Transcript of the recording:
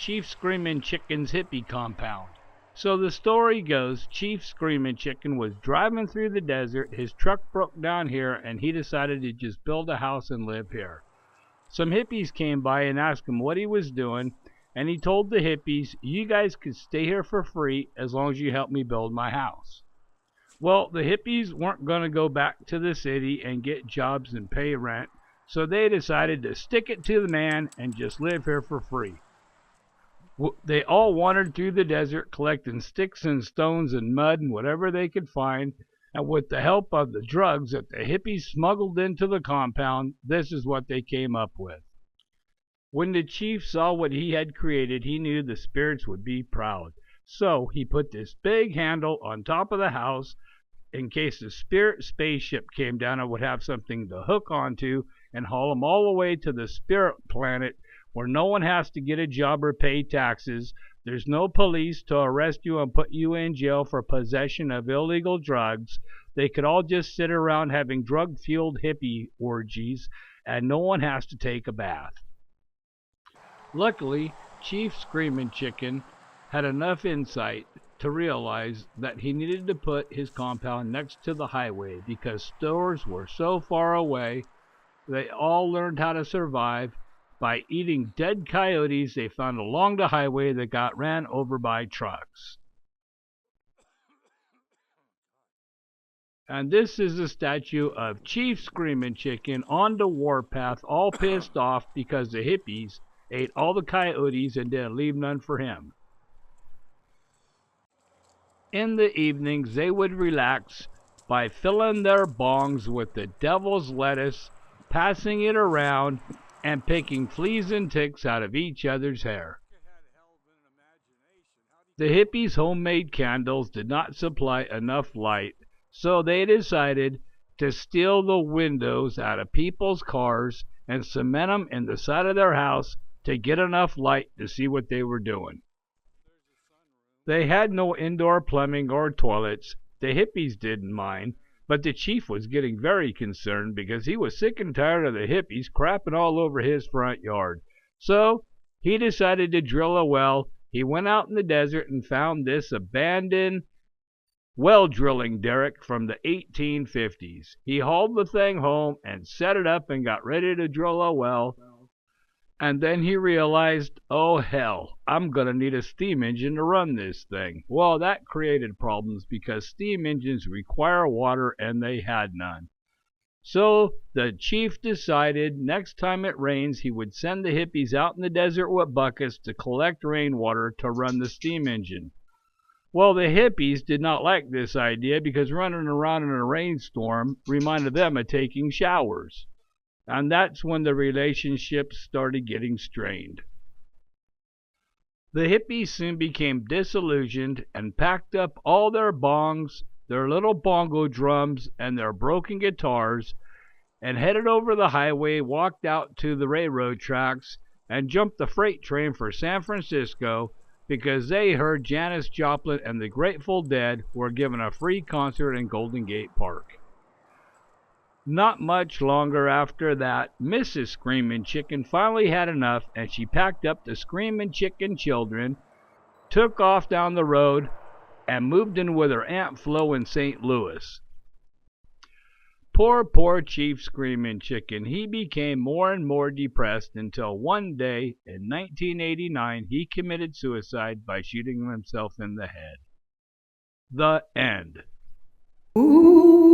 Chief Screamin' Chicken's hippie compound. So the story goes, Chief Screamin' Chicken was driving through the desert, his truck broke down here, and he decided to just build a house and live here. Some hippies came by and asked him what he was doing, and he told the hippies, you guys could stay here for free as long as you help me build my house. Well, the hippies weren't going to go back to the city and get jobs and pay rent, so they decided to stick it to the man and just live here for free. They all wandered through the desert collecting sticks and stones and mud and whatever they could find, and with the help of the drugs that the hippies smuggled into the compound, this is what they came up with. When the chief saw what he had created, he knew the spirits would be proud. So he put this big handle on top of the house in case the spirit spaceship came down and would have something to hook onto and haul them all the way to the spirit planet where no one has to get a job or pay taxes. There's no police to arrest you and put you in jail for possession of illegal drugs. They could all just sit around having drug-fueled hippie orgies, and no one has to take a bath. Luckily, Chief Screamin' Chicken had enough insight to realize that he needed to put his compound next to the highway because stores were so far away. They all learned how to survive by eating dead coyotes they found along the highway that got ran over by trucks. And this is a statue of Chief Screamin' Chicken on the warpath, all pissed off because the hippies ate all the coyotes and didn't leave none for him. In the evenings, they would relax by filling their bongs with the devil's lettuce, passing it around, and picking fleas and ticks out of each other's hair. The hippies' homemade candles did not supply enough light, so they decided to steal the windows out of people's cars and cement them in the side of their house to get enough light to see what they were doing. They had no indoor plumbing or toilets. The hippies didn't mind, but the chief was getting very concerned because he was sick and tired of the hippies crapping all over his front yard. So he decided to drill a well. He went out in the desert and found this abandoned well drilling derrick from the 1850s. He hauled the thing home and set it up and got ready to drill a well. And then he realized, oh hell, I'm going to need a steam engine to run this thing. Well, that created problems because steam engines require water and they had none. So the chief decided next time it rains, he would send the hippies out in the desert with buckets to collect rainwater to run the steam engine. Well, the hippies did not like this idea because running around in a rainstorm reminded them of taking showers. And that's when the relationships started getting strained. The hippies soon became disillusioned and packed up all their bongs, their little bongo drums, and their broken guitars, and headed over the highway, walked out to the railroad tracks, and jumped the freight train for San Francisco because they heard Janis Joplin and the Grateful Dead were giving a free concert in Golden Gate Park. Not much longer after that, Mrs. Screamin' Chicken finally had enough, and she packed up the Screamin' Chicken children, took off down the road, and moved in with her Aunt Flo in St. Louis. Poor Chief Screamin' Chicken. He became more and more depressed until one day in 1989 he committed suicide by shooting himself in the head. The end. Ooh.